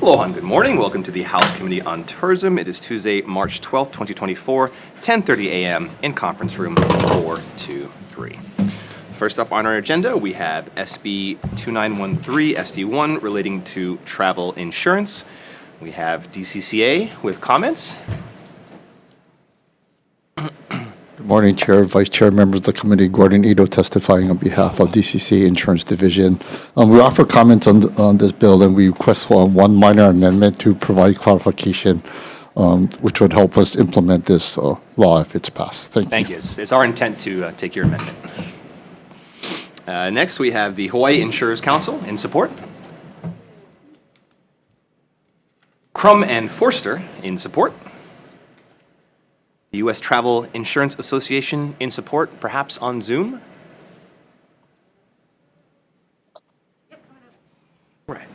Aloha and good morning. Welcome to the House Committee on Tourism. It is Tuesday, March 12th, 2024, 10:30 a.m. in conference room 423. First up on our agenda, we have SB 2913 SD1 relating to travel insurance. We have DCCA with comments. Good morning, Chair, Vice Chair, members of the committee. Gordon Ito testifying on behalf of DCCA Insurance Division. We offer comments on this bill, and we request one minor amendment to provide clarification, which would help us implement this law if it's passed. Thank you. Thank you. It's our intent to take your amendment. Next, we have the Hawaii Insurers Council in support. Crum and Forster in support. The U.S. Travel Insurance Association in support, perhaps on Zoom. Right.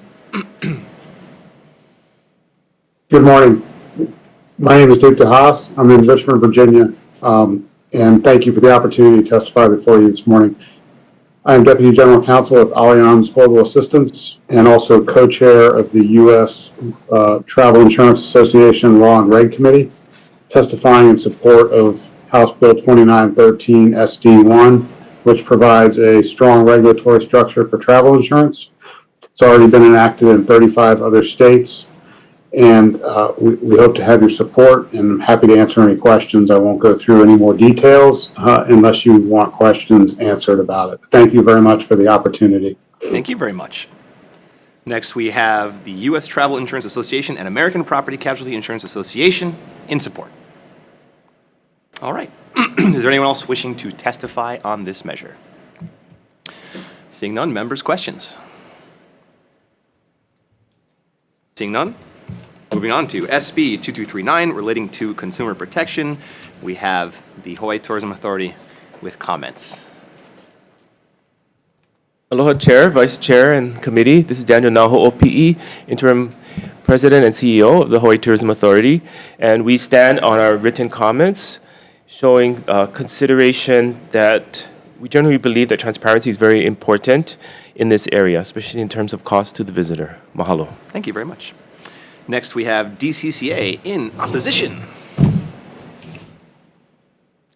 Good morning. My name is Duke DeHaas. I'm in Richmond, Virginia, and thank you for the opportunity to testify before you this morning. I am Deputy General Counsel with Allianz Global Assistance and also co-chair of the U.S. Travel Insurance Association Law and Reg Committee, testifying in support of House Bill 2913 SD1, which provides a strong regulatory structure for travel insurance. It's already been enacted in 35 other states, and we hope to have your support, and I'm happy to answer any questions. I won't go through any more details unless you want questions answered about it. Thank you very much for the opportunity. Thank you very much. Next, we have the U.S. Travel Insurance Association and American Property Casualty Insurance Association in support. All right. Is there anyone else wishing to testify on this measure? Seeing none, members' questions? Seeing none? Moving on to SB 2239 relating to consumer protection. We have the Hawaii Tourism Authority with comments. Aloha, Chair, Vice Chair, and Committee. This is Daniel Naho, OPE, Interim President and CEO of the Hawaii Tourism Authority. And we stand on our written comments showing consideration that we generally believe that transparency is very important in this area, especially in terms of cost to the visitor. Mahalo. Thank you very much. Next, we have DCCA in opposition.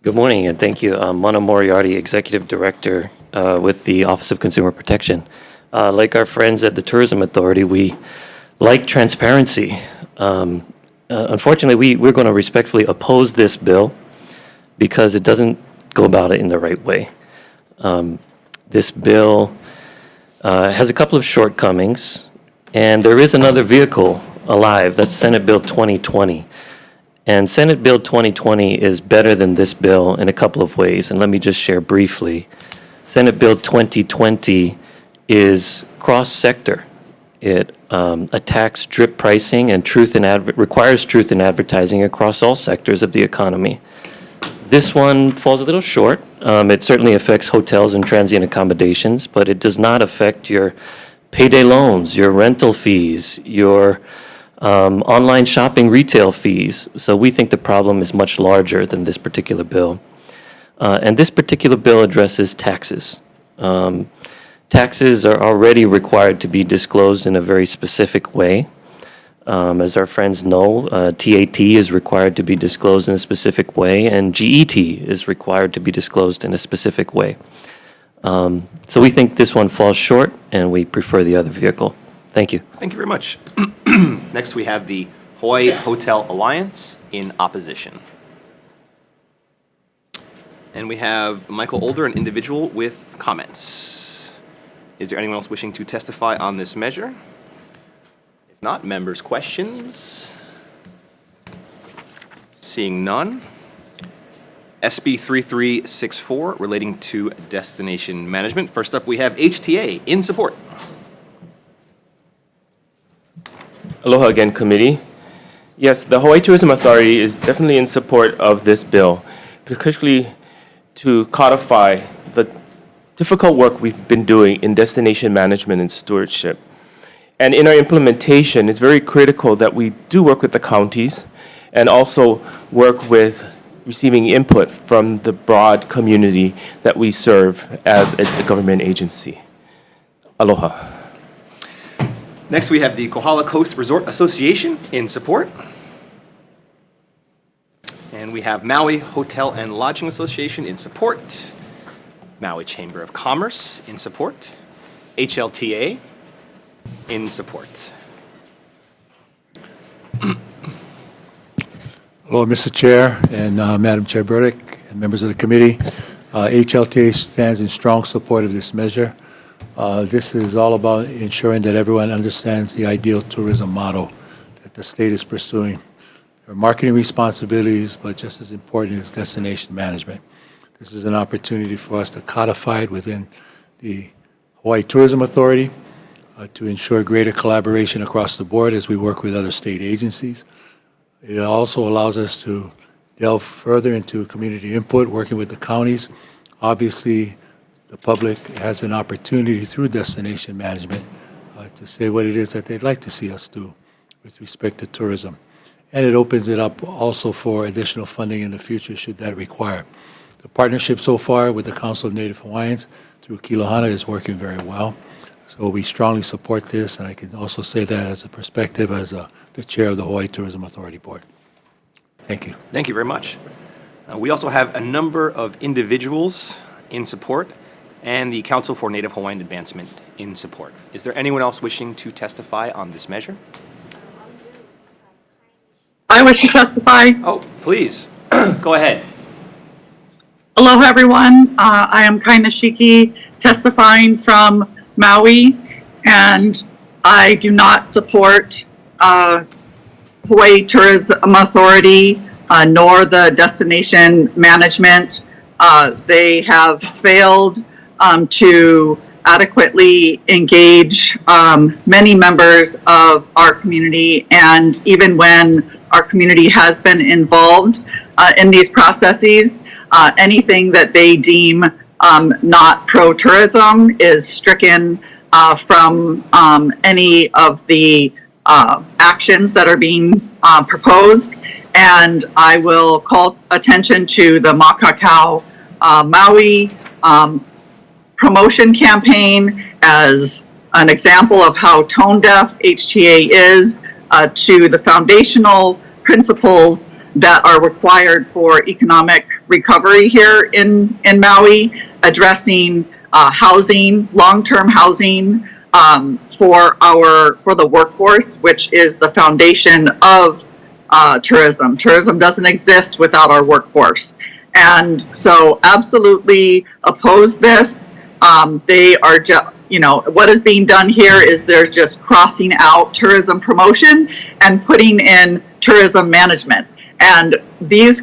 Good morning, and thank you. I'm Mana Moriarty, Executive Director with the Office of Consumer Protection. Like our friends at the Tourism Authority, we like transparency. Unfortunately, we're going to respectfully oppose this bill because it doesn't go about it in the right way. This bill has a couple of shortcomings, and there is another vehicle alive, that's Senate Bill 2020. And Senate Bill 2020 is better than this bill in a couple of ways, and let me just share briefly. Senate Bill 2020 is cross-sector. It attacks drip pricing and requires truth in advertising across all sectors of the economy. This one falls a little short. It certainly affects hotels and transient accommodations, but it does not affect your payday loans, your rental fees, your online shopping retail fees. So we think the problem is much larger than this particular bill. And this particular bill addresses taxes. Taxes are already required to be disclosed in a very specific way. As our friends know, TAT is required to be disclosed in a specific way, and GET is required to be disclosed in a specific way. So we think this one falls short, and we prefer the other vehicle. Thank you. Thank you very much. Next, we have the Hawaii Hotel Alliance in opposition. And we have Michael Older, an individual, with comments. Is there anyone else wishing to testify on this measure? If not, members' questions? Seeing none. SB 3364 relating to destination management. First up, we have HTA in support. Aloha again, Committee. Yes, the Hawaii Tourism Authority is definitely in support of this bill, particularly to codify the difficult work we've been doing in destination management and stewardship. And in our implementation, it's very critical that we do work with the counties and also work with receiving input from the broad community that we serve as a government agency. Aloha. Next, we have the Kohala Coast Resort Association in support. And we have Maui Hotel and Lodging Association in support. Maui Chamber of Commerce in support. HLTA in support. Hello, Mr. Chair and Madam Chair Burdick and members of the committee. HLTA stands in strong support of this measure. This is all about ensuring that everyone understands the ideal tourism model that the state is pursuing. There are marketing responsibilities, but just as important is destination management. This is an opportunity for us to codify it within the Hawaii Tourism Authority to ensure greater collaboration across the board as we work with other state agencies. It also allows us to delve further into community input, working with the counties. Obviously, the public has an opportunity through destination management to say what it is that they'd like to see us do with respect to tourism. And it opens it up also for additional funding in the future should that require. The partnership so far with the Council of Native Hawaiians through Kilohana is working very well. So we strongly support this, and I can also say that as a perspective as the chair of the Hawaii Tourism Authority Board. Thank you. Thank you very much. We also have a number of individuals in support and the Council for Native Hawaiian Advancement in support. Is there anyone else wishing to testify on this measure? I wish to testify. Oh, please, go ahead. Aloha, everyone. I am Kai Nishiki, testifying from Maui, and I do not support Hawaii Tourism Authority nor the destination management. They have failed to adequately engage many members of our community, and even when our community has been involved in these processes, anything that they deem not pro-tourism is stricken from any of the actions that are being proposed. And I will call attention to the Makakau Maui promotion campaign as an example of how tone deaf HTA is to the foundational principles that are required for economic recovery here in Maui, addressing housing, long-term housing for the workforce, which is the foundation of tourism. Tourism doesn't exist without our workforce. And so absolutely oppose this. They are just, what is being done here is they're just crossing out tourism promotion and putting in tourism management. And these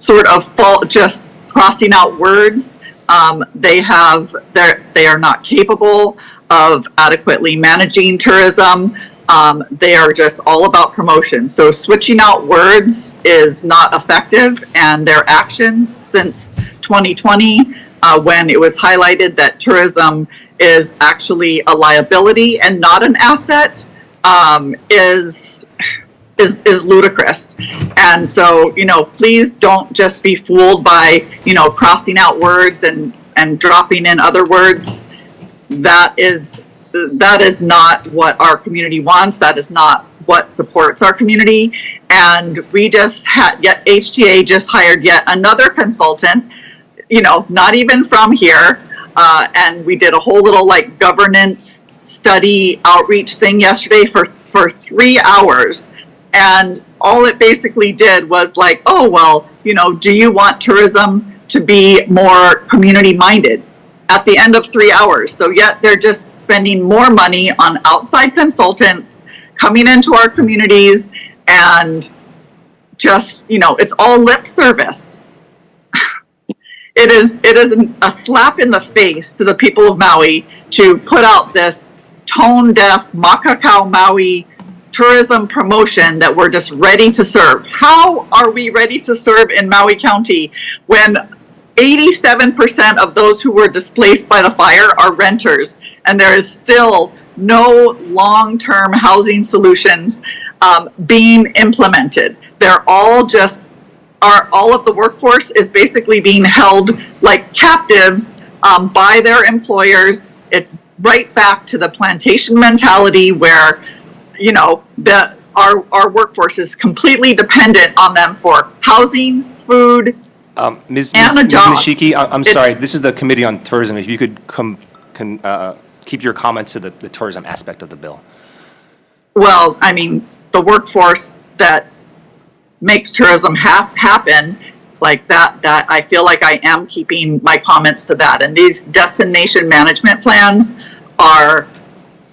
sort of just crossing out words. They are not capable of adequately managing tourism. They are just all about promotion. So switching out words is not effective, and their actions since 2020, when it was highlighted that tourism is actually a liability and not an asset, is ludicrous. And so, please don't just be fooled by, crossing out words and dropping in other words. That is not what our community wants. That is not what supports our community. And we just HTA just hired yet another consultant, not even from here. And we did a whole little governance study outreach thing yesterday for 3 hours. And all it basically did was do you want tourism to be more community minded at the end of 3 hours? So yet they're just spending more money on outside consultants coming into our communities, and just, it's all lip service. It is a slap in the face to the people of Maui to put out this tone deaf Makakau Maui tourism promotion that we're just ready to serve. How are we ready to serve in Maui County when 87% of those who were displaced by the fire are renters, and there is still no long-term housing solutions being implemented? They're all all of the workforce is basically being held like captives by their employers. It's right back to the plantation mentality where, you know, our workforce is completely dependent on them for housing, food, Ms. and a job. Nishiki, I'm sorry, It's- this is the Committee on Tourism. If you could keep your comments to the tourism aspect of the bill. Well, I mean, the workforce that makes tourism happen, like that I feel like I am keeping my comments to that. And these destination management plans are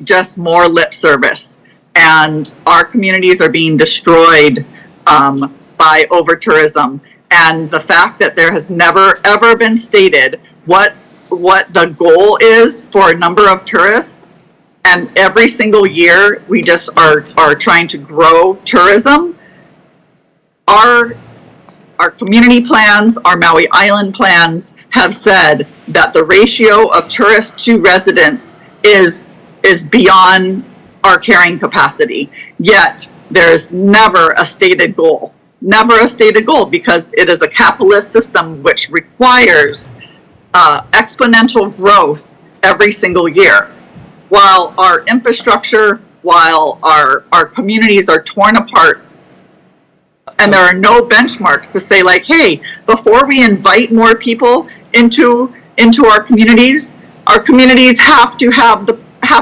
just more lip service. And our communities are being destroyed by over-tourism. And the fact that there has never, ever been stated what the goal is for a number of tourists, and every single year we just are trying to grow tourism. Our community plans, our Maui Island plans have said that the ratio of tourists to residents is beyond our carrying capacity. Yet there's never a stated goal. Never a stated goal, because it is a capitalist system which requires exponential growth every single year. While our infrastructure, while our communities are torn apart, and there are no benchmarks to say, like, hey, before we invite more people into our communities have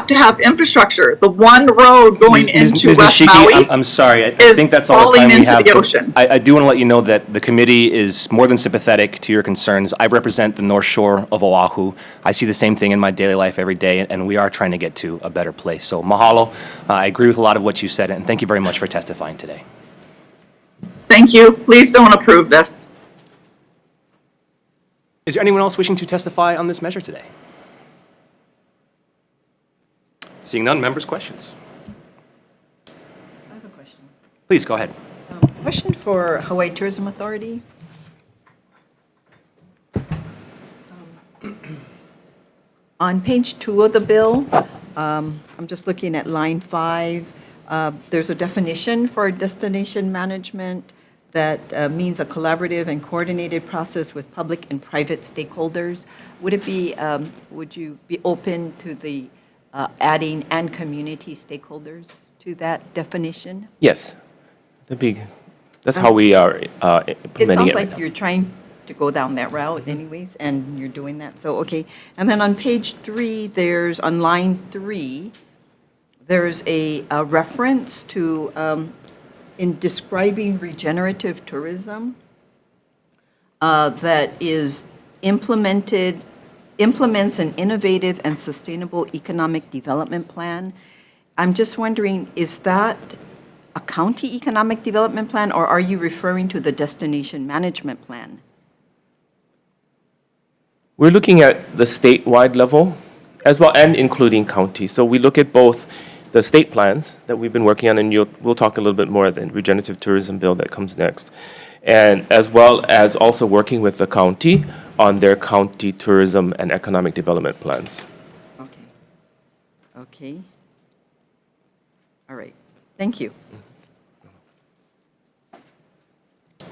to have infrastructure. The one road going into Ms. West Nishiki, Maui I'm sorry. I is think that's all the time falling we into have. the ocean. I do want to let you know that the committee is more than sympathetic to your concerns. I represent the North Shore of Oahu. I see the same thing in my daily life every day, and we are trying to get to a better place. So mahalo. I agree with a lot of what you said, and thank you very much for testifying today. Thank you. Please don't approve this. Is there anyone else wishing to testify on this measure today? Seeing none, members' questions. I have a question. Please, go ahead. Question for Hawaii Tourism Authority. On page 2 of the bill, I'm just looking at line 5. There's a definition for destination management that means a collaborative and coordinated process with public and private stakeholders. Would you be open to the adding and community stakeholders to that definition? Yes. That's how we are It implementing sounds it right like now. you're trying to go down that route anyways, and you're doing that, so, okay. And then on page 3, on line 3, there's a reference to, in describing regenerative tourism, that implements an innovative and sustainable economic development plan. I'm just wondering, is that a county economic development plan, or are you referring to the destination management plan? We're looking at the statewide level as well, and including county. So we look at both the state plans that we've been working on, and we'll talk a little bit more at the regenerative tourism bill that comes next, and as well as also working with the county on their county tourism and economic development plans. Okay. Okay. All right. Thank you.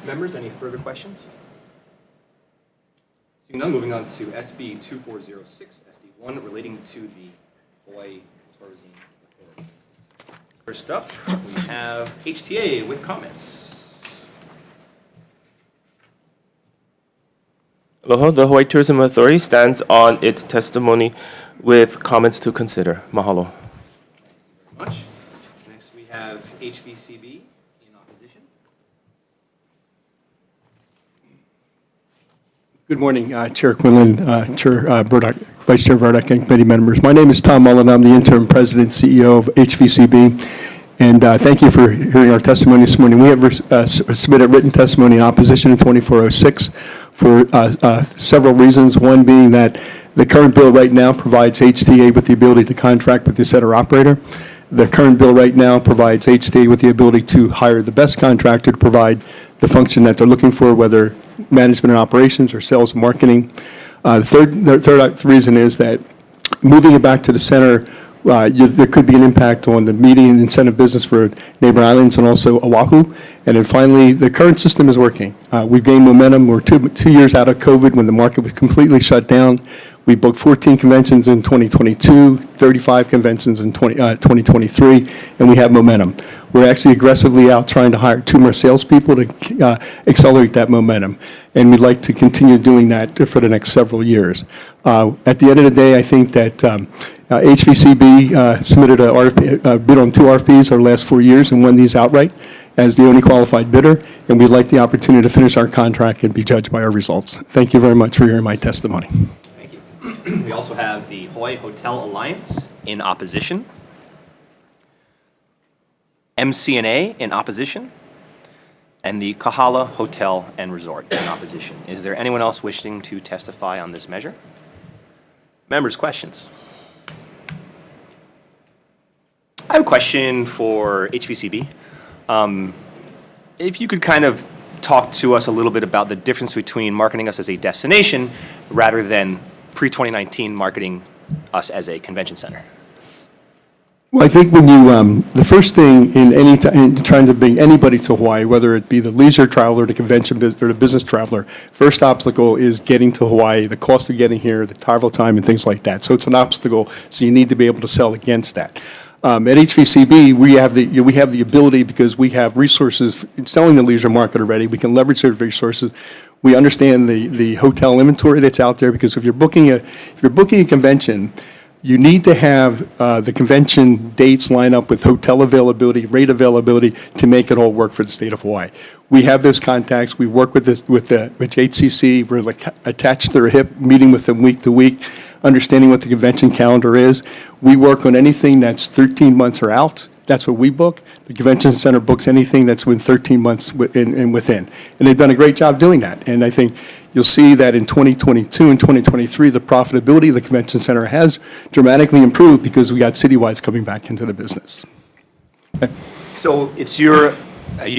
Members, any further questions? Seeing none, moving on to SB 2406, SD1, relating to the Hawaii Tourism Authority. First up, we have HTA with comments. Aloha, the Hawaii Tourism Authority stands on its testimony with comments to consider. Mahalo. Very much. Next, we have HVCB in opposition. Good morning, Chair Quinlan, Chair Burdock, Vice Chair Burdock, and committee members. My name is Tom Mullen. I'm the interim president, CEO of HVCB, and thank you for hearing our testimony this morning. We have submitted written testimony in opposition to 2406 for several reasons. One being that the current bill right now provides HTA with the ability to contract with the center operator. The current bill right now provides HTA with the ability to hire the best contractor to provide the function that they're looking for, whether management and operations or sales and marketing. The third reason is that moving it back to the center there could be an impact on the median incentive business for neighbor islands and also Oahu. And then finally, the current system is working. We've gained momentum. We're two years out of COVID when the market was completely shut down. We booked 14 conventions in 2022, 35 conventions in 2023, and we have momentum. We're actually aggressively out trying to hire 2 more salespeople to accelerate that momentum, and we'd like to continue doing that for the next several years. At the end of the day, I think that HVCB submitted a bid on 2 RFPs over the last 4 years and won these outright as the only qualified bidder, and we'd like the opportunity to finish our contract and be judged by our results. Thank you very much for hearing my testimony. We also have the Hawaii Hotel Alliance in opposition, MCNA in opposition, and the Kahala Hotel and Resort in opposition. Is there anyone else wishing to testify on this measure? Members, questions? I have a question for HVCB. If you could kind of talk to us a little bit about the difference between marketing us as a destination rather than pre-2019 marketing us as a convention center. Well, I think when you, the first thing in trying to bring anybody to Hawaii, whether it be the leisure traveler, the convention visitor, the business traveler, first obstacle is getting to Hawaii, the cost of getting here, the travel time, and things like that. So it's an obstacle, so you need to be able to sell against that. At HVCB, we have the ability, because we have resources in selling the leisure market already. We can leverage those resources. We understand the hotel inventory that's out there, because if you're booking a convention, you need to have the convention dates line up with hotel availability, rate availability to make it all work for the state of Hawaii. We have those contacts. We work with HCC. We're like attached to their hip, meeting with them week to week, understanding what the convention calendar is. We work on anything that's 13 months or out. That's what we book. The convention center books anything that's within 13 months and within. And they've done a great job doing that. And I think you'll see that in 2022 and 2023, the profitability of the convention center has dramatically improved because we got citywides coming back into the business. So it's you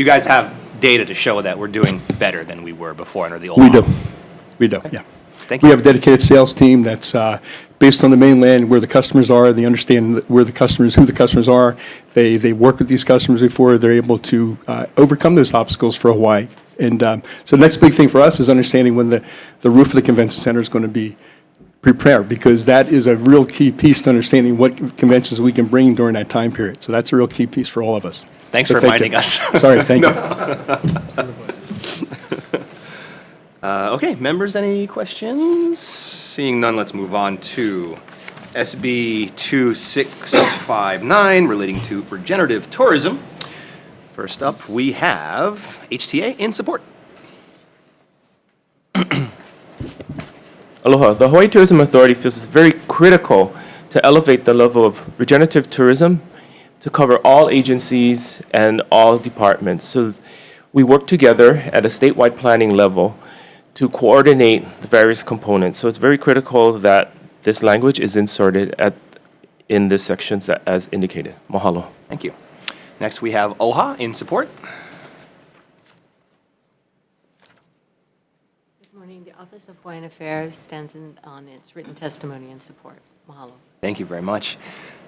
guys have data to show that we're doing better than we were before under the old We model. do. We do, yeah. Thank you. We have a dedicated sales team that's based on the mainland, where the customers are. They understand who the customers are. They work with these customers before they're able to overcome those obstacles for Hawaii. And so the next big thing for us is understanding when the roof of the convention center is going to be prepared, because that is a real key piece to understanding what conventions we can bring during that time period. So that's a real key piece for all of us. Thanks So for thank reminding you. us. Sorry, thank you. Okay, members, any questions? Seeing none, let's move on to SB 2659 relating to regenerative tourism. First up, we have HTA in support. Aloha. The Hawaii Tourism Authority feels it's very critical to elevate the level of regenerative tourism to cover all agencies and all departments. So we work together at a statewide planning level to coordinate the various components. So it's very critical that this language is inserted in this section as indicated. Mahalo. Thank you. Next, we have OHA in support. Good morning. The Office of Hawaiian Affairs stands on its written testimony in support. Mahalo. Thank you very much.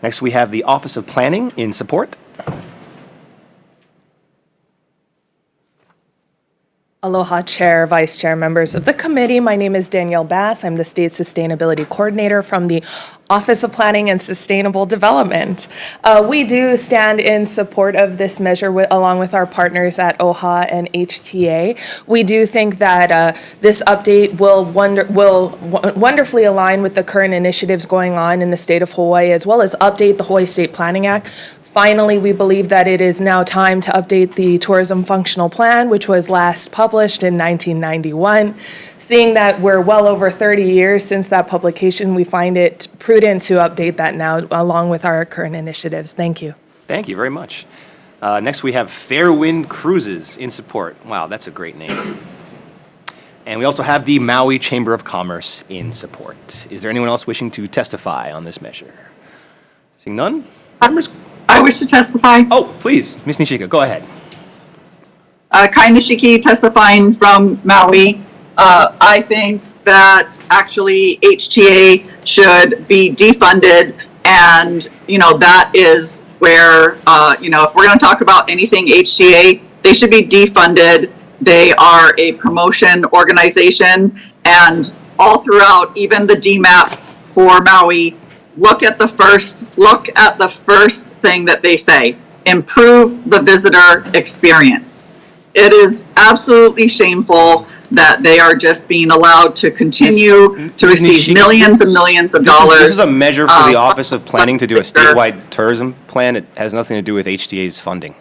Next, we have the Office of Planning in support. Aloha, Chair, Vice Chair, members of the committee. My name is Danielle Bass. I'm the State Sustainability Coordinator from the Office of Planning and Sustainable Development. We do stand in support of this measure along with our partners at OHA and HTA. We do think that this update will wonderfully align with the current initiatives going on in the state of Hawaii, as well as update the Hawaii State Planning Act. Finally, we believe that it is now time to update the Tourism Functional Plan, which was last published in 1991. Seeing that we're well over 30 years since that publication, we find it prudent to update that now along with our current initiatives. Thank you. Thank you very much. Next, we have Fairwind Cruises in support. Wow, that's a great name. And we also have the Maui Chamber of Commerce in support. Is there anyone else wishing to testify on this measure? Seeing none? Members? I wish to testify. Oh, please, Ms. Nishika, go ahead. Kai Nishiki, testifying from Maui. I think that actually HTA should be defunded And, that is where, if we're going to talk about anything HTA, they should be defunded. They are a promotion organization, and all throughout, even the DMAP for Maui, look at the first thing that they say: improve the visitor experience. It is absolutely shameful that they are just being allowed to continue to receive millions and millions of dollars. This is a measure for the Office of Planning to do a statewide tourism plan. It has nothing to do with HTA's funding.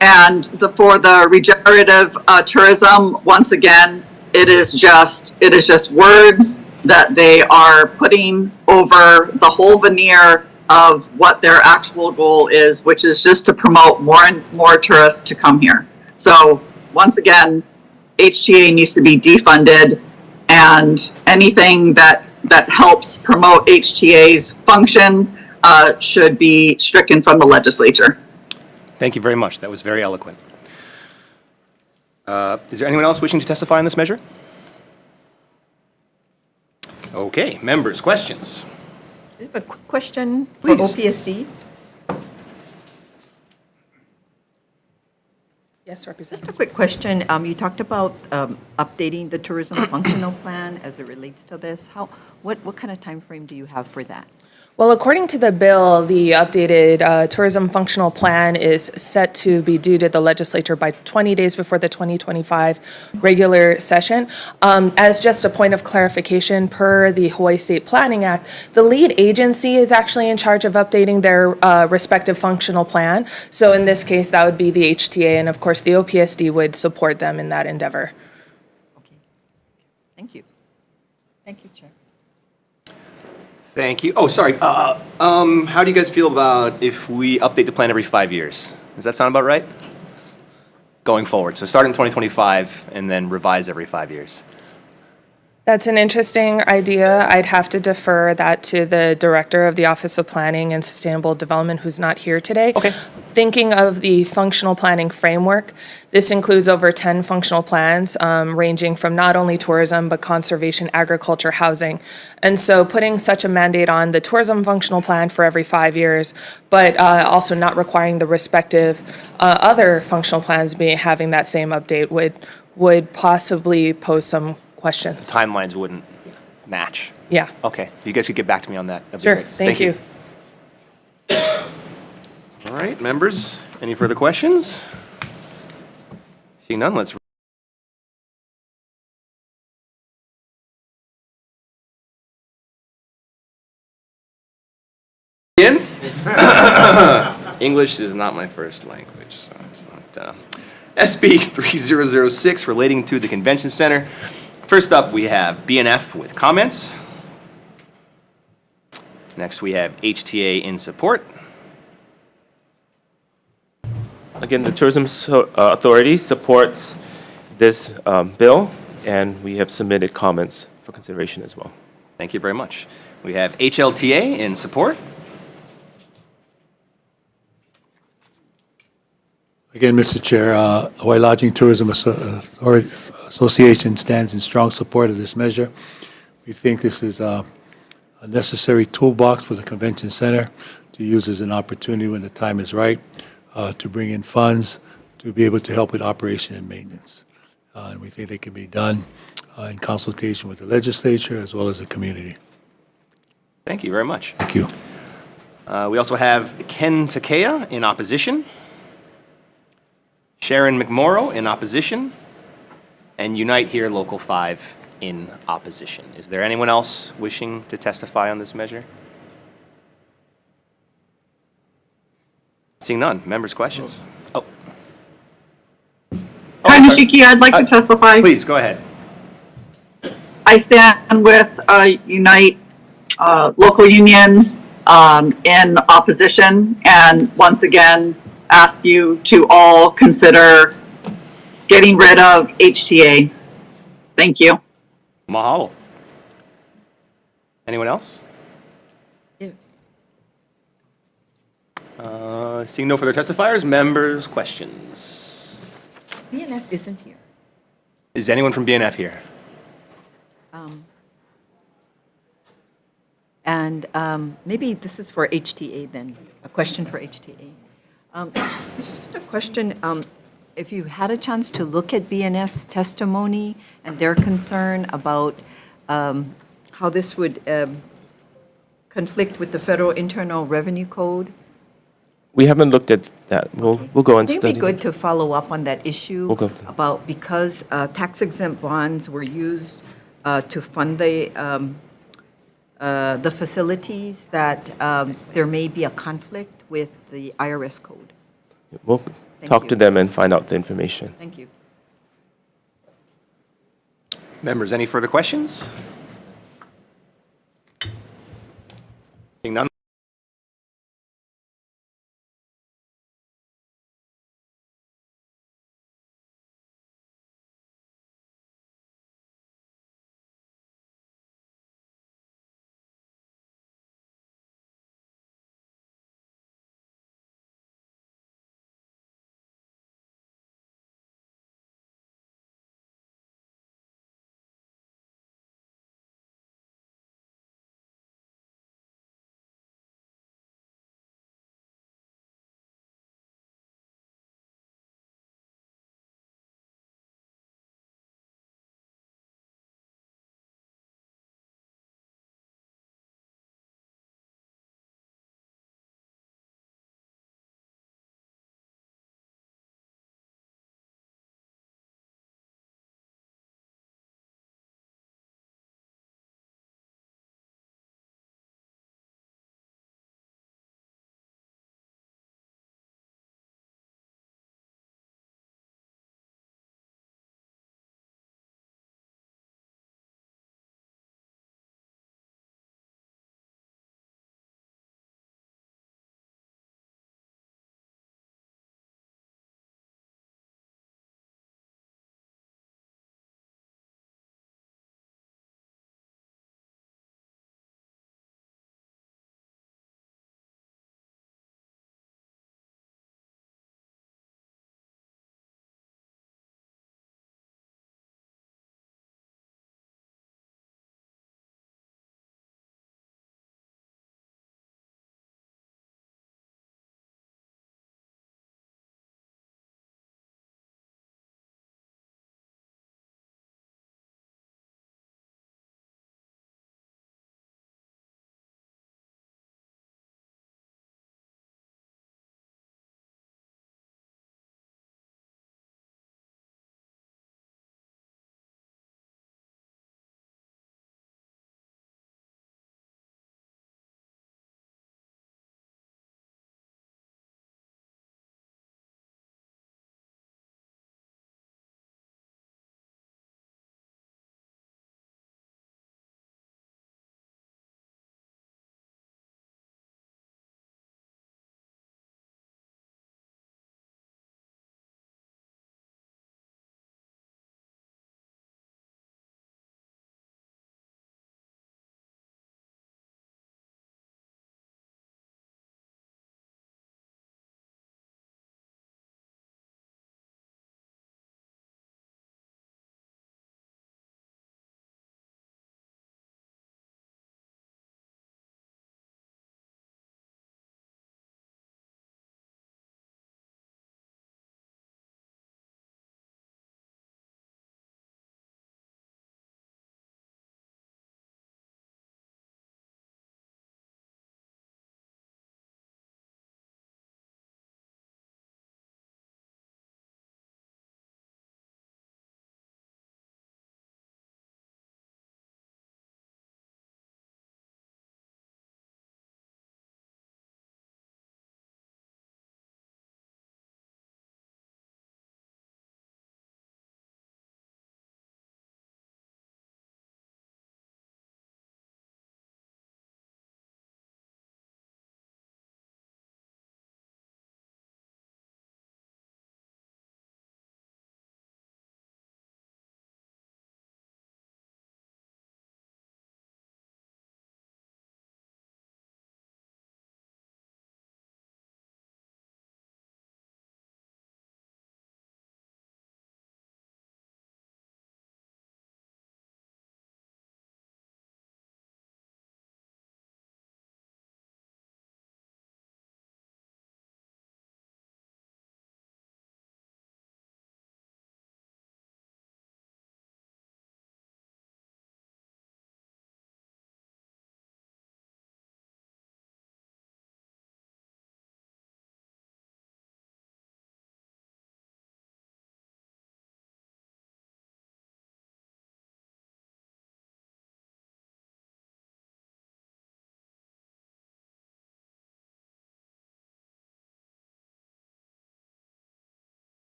And for the regenerative tourism, once again, it is just words that they are putting over the whole veneer of what their actual goal is, which is just to promote more and more tourists to come here. So once again, HTA needs to be defunded, and anything that helps promote HTA's function should be stricken from the legislature. Thank you very much. That was very eloquent. Is there anyone else wishing to testify on this measure? Okay, members, questions? I have a quick question Please. for OPSD. Yes, Just Representative. a quick question. You talked about updating the tourism functional plan as it relates to this. What kind of time frame do you have for that? Well, according to the bill, the updated tourism functional plan is set to be due to the legislature by 20 days before the 2025 regular session. As just a point of clarification, per the Hawaii State Planning Act, the lead agency is actually in charge of updating their respective functional plan. So in this case, that would be the HTA, and of course, the OPSD would support them in that endeavor. Okay. Thank you. Thank you, Chair. Thank you. Oh, sorry. How do you guys feel about if we update the plan every 5 years? Does that sound about right? Going forward. So start in 2025 and then revise every 5 years. That's an interesting idea. I'd have to defer that to the Director of the Office of Planning and Sustainable Development, who's not here today. Okay. Thinking of the functional planning framework, this includes over 10 functional plans, ranging from not only tourism, but conservation, agriculture, housing. And so putting such a mandate on the tourism functional plan for every 5 years, but also not requiring the respective other functional plans having that same update would possibly pose some questions. Timelines wouldn't match. Yeah. Okay. If you guys could get back to me on that, that'd be Sure. great. Thank you. All right, members, any further questions? Seeing none, let's. Begin. English is not my first language, so it's not. SB 3006 relating to the Convention Center. First up, we have BNF with comments. Next, we have HTA in support. Again, the Tourism Authority supports this bill, and we have submitted comments for consideration as well. Thank you very much. We have HLTA in support. Again, Mr. Chair, Hawaii Lodging Tourism Association stands in strong support of this measure. We think this is a necessary toolbox for the convention center to use as an opportunity when the time is right to bring in funds to be able to help with operation and maintenance. And we think it can be done in consultation with the legislature as well as the community. Thank you very much. Thank you. We also have Ken Takea in opposition, Sharon McMorrow in opposition, and Unite Here Local 5 in opposition. Is there anyone else wishing to testify on this measure? Seeing none. Members' questions? Oh. Hi, I'm sorry. Nishiki, I'd like to testify. Please, go ahead. I stand with Unite local unions in opposition, and once again, ask you to all consider getting rid of HTA. Thank you. Mahalo. Anyone else? Yeah. Seeing no further testifiers, members' questions? BNF isn't here. Is anyone from BNF here? And maybe this is for HTA then, a question for HTA. This is just a question, if you had a chance to look at BNF's testimony and their concern about how this would conflict with the Federal Internal Revenue Code. We haven't looked at that. We'll go and I think study. it'd be good to follow up on that issue We'll go. about, because tax exempt bonds were used to fund the facilities, that there may be a conflict with the IRS code. We'll Thank talk you. to them and find out the information. Thank you. Members, any further questions? Seeing none,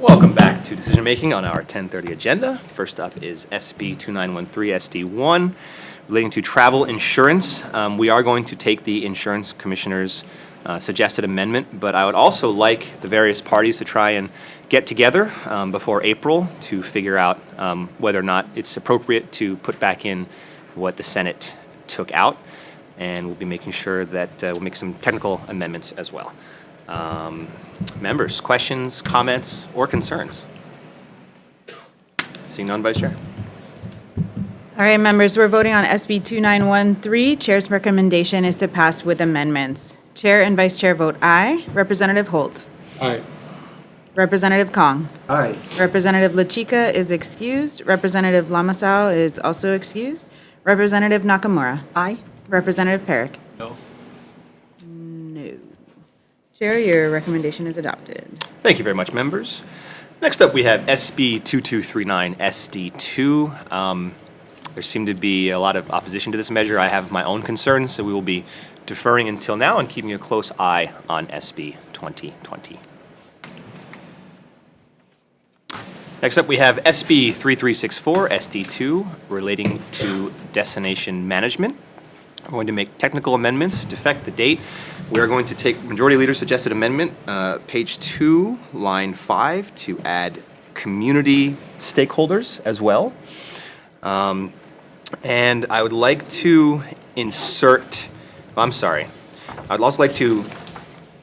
Welcome back to decision-making on our 10:30 agenda. First up is SB 2913 SD1, relating to travel insurance. We are going to take the insurance commissioner's suggested amendment, but I would also like the various parties to try and get together before April to figure out whether or not it's appropriate to put back in what the Senate took out, and we'll be making sure that we'll make some technical amendments as well. Members, questions, comments, or concerns? Seeing none, Vice Chair. All right, members, we're voting on SB 2913. Chair's recommendation is to pass with amendments. Chair and Vice Chair vote aye. Representative Holt. Aye. Representative Kong. Aye. Representative LaChica is excused. Representative Lamasau is also excused. Representative Nakamura. Aye. Representative Perrick. No. No. Chair, your recommendation is adopted. Thank you very much, members. Next up, we have SB 2239 SD2. There seemed to be a lot of opposition to this measure. I have my own concerns, so we will be deferring until now and keeping a close eye on SB 2020. Next up, we have SB 3364 SD2, relating to destination management. I'm going to make technical amendments to affect the date. We are going to take Majority Leader's suggested amendment, page 2, line 5, to add community stakeholders as well. And I would like to insert, I'd also like to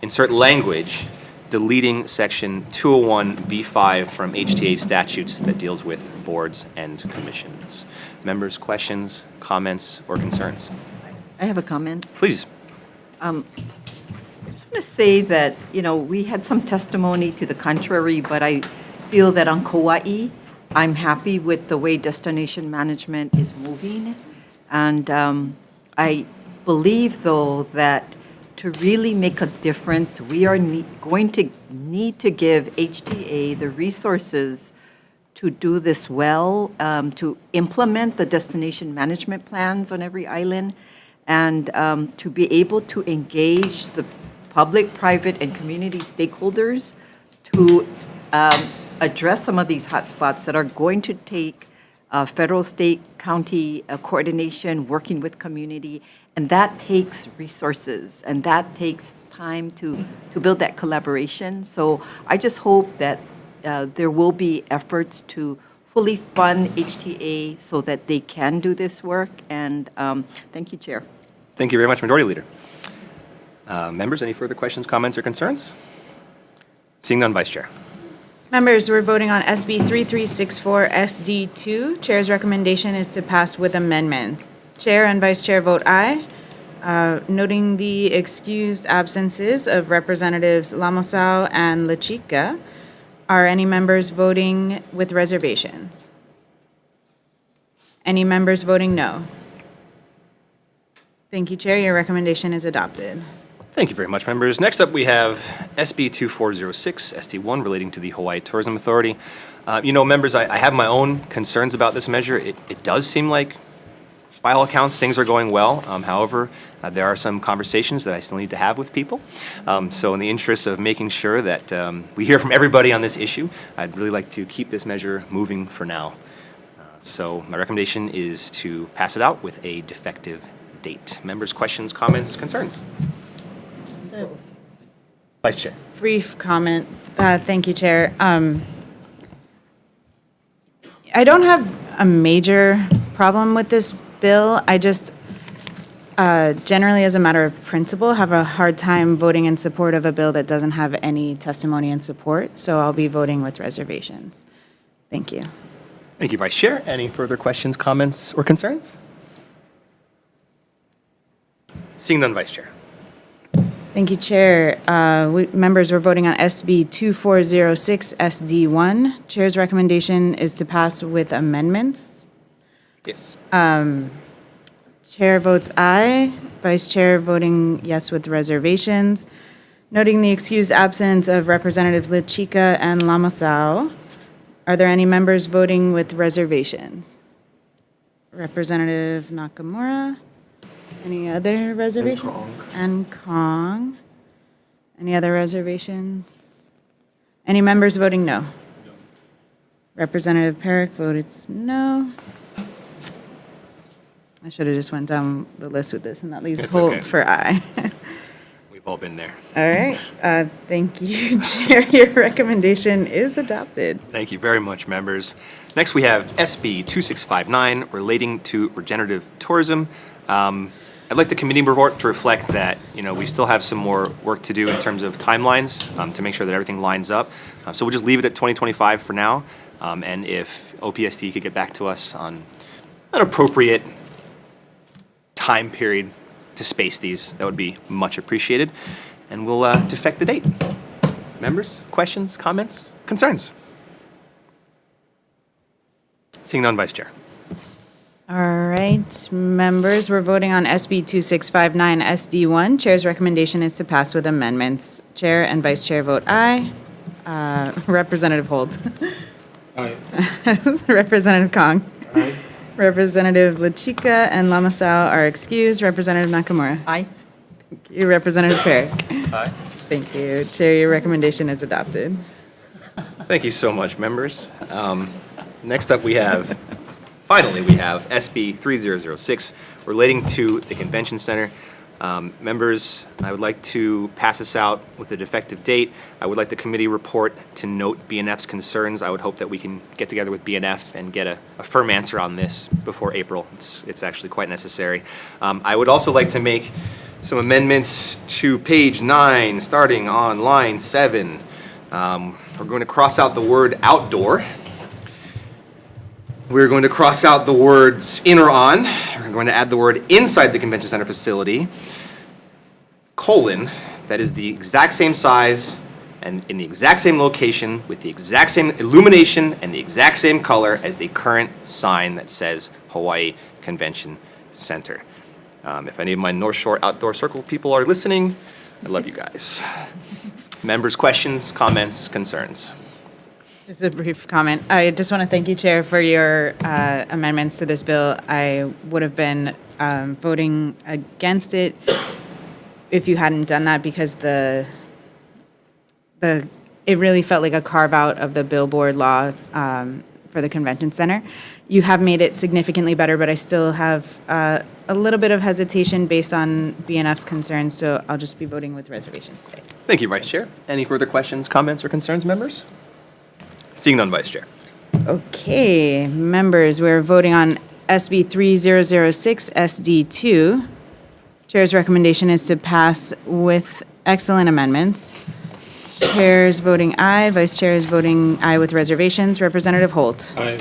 insert language deleting section 201B5 from HTA statutes that deals with boards and commissions. Members, questions, comments, or concerns? I have a comment. Please. I just want to say that, we had some testimony to the contrary, but I feel that on Kauai, I'm happy with the way destination management is moving. And I believe, though, that to really make a difference, we are going to need to give HTA the resources to do this well, to implement the destination management plans on every island, and to be able to engage the public, private, and community stakeholders to address some of these hotspots that are going to take federal, state, county coordination, working with community, and that takes resources, and that takes time to build that collaboration. So I just hope that there will be efforts to fully fund HTA so that they can do this work, and thank you, Chair. Thank you very much, Majority Leader. Members, any further questions, comments, or concerns? Seeing none, Vice Chair. Members, we're voting on SB 3364 SD2. Chair's recommendation is to pass with amendments. Chair and Vice Chair vote aye. Noting the excused absences of Representatives Lamosau and LaChica, are any members voting with reservations? Any members voting no? Thank you, Chair. Your recommendation is adopted. Thank you very much, members. Next up, we have SB 2406 SD1, relating to the Hawaii Tourism Authority. Members, I have my own concerns about this measure. It does seem like, by all accounts, things are going well. However, there are some conversations that I still need to have with people. So in the interest of making sure that we hear from everybody on this issue, I'd really like to keep this measure moving for now. So my recommendation is to pass it out with a defective date. Members, questions, comments, concerns? Just a Vice Chair. brief comment. Thank you, Chair. I don't have a major problem with this bill. I just generally, as a matter of principle, have a hard time voting in support of a bill that doesn't have any testimony and support, so I'll be voting with reservations. Thank you. Thank you, Vice Chair. Any further questions, comments, or concerns? Seeing none, Vice Chair. Thank you, Chair. Members, we're voting on SB 2406 SD1. Chair's recommendation is to pass with amendments. Yes. Chair votes aye. Vice Chair voting yes with reservations. Noting the excused absence of Representatives LaChica and Lamosau, are there any members voting with reservations? Representative Nakamura? Any other reservations? And Kong. Any other reservations? Any members voting no? Representative Perrick voted no. I should have just went down the list with this, and that leaves It's Holt okay. for aye. We've all been there. All right, thank you, Chair. Your recommendation is adopted. Thank you very much, members. Next, we have SB 2659 relating to regenerative tourism. I'd like the committee report to reflect that, we still have some more work to do in terms of timelines to make sure that everything lines up. So we'll just leave it at 2025 for now. And if OPSD could get back to us on an appropriate time period to space these, that would be much appreciated. And we'll defect the date. Members, questions, comments, concerns? Seeing none, Vice Chair. All right, members, we're voting on SB 2659 SD1. Chair's recommendation is to pass with amendments. Chair and Vice Chair vote aye. Representative Holt. Aye. Representative Kong. Aye. Representative LaChica and Lamasao are excused. Representative Nakamura. Aye. Thank you. Representative Perrick. Aye. Thank you. Chair, your recommendation is adopted. Thank you so much, members. Next up, finally, we have SB 3006 relating to the convention center. Members, I would like to pass this out with a defective date. I would like the committee report to note BNF's concerns. I would hope that we can get together with BNF and get a firm answer on this before April. It's actually quite necessary. I would also like to make some amendments to page 9, starting on line 7. We're going to cross out the word outdoor. We're going to cross out the words in or on. We're going to add the word inside the convention center facility, that is the exact same size and in the exact same location with the exact same illumination and the exact same color as the current sign that says Hawaii Convention Center. If any of my North Shore Outdoor Circle people are listening, I love you guys. Members, questions, comments, concerns? Just a brief comment. I just want to thank you, Chair, for your amendments to this bill. I would have been voting against it if you hadn't done that, because it really felt like a carve-out of the billboard law for the convention center. You have made it significantly better, but I still have a little bit of hesitation based on BNF's concerns, so I'll just be voting with reservations today. Thank you, Vice Chair. Any further questions, comments, or concerns, members? Seeing none, Vice Chair. Okay, members, we're voting on SB 3006 SD2. Chair's recommendation is to pass with excellent amendments. Chair's voting aye, Vice Chair is voting aye with reservations. Representative Holt. Aye.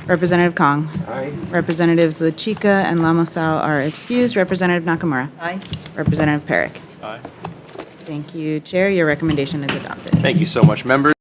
Representative Kong. Aye. Representatives LaChica and Lamasao are excused. Representative Nakamura. Aye. Representative Perrick. Aye. Thank you, Chair. Your recommendation is adopted. Thank you so much, members.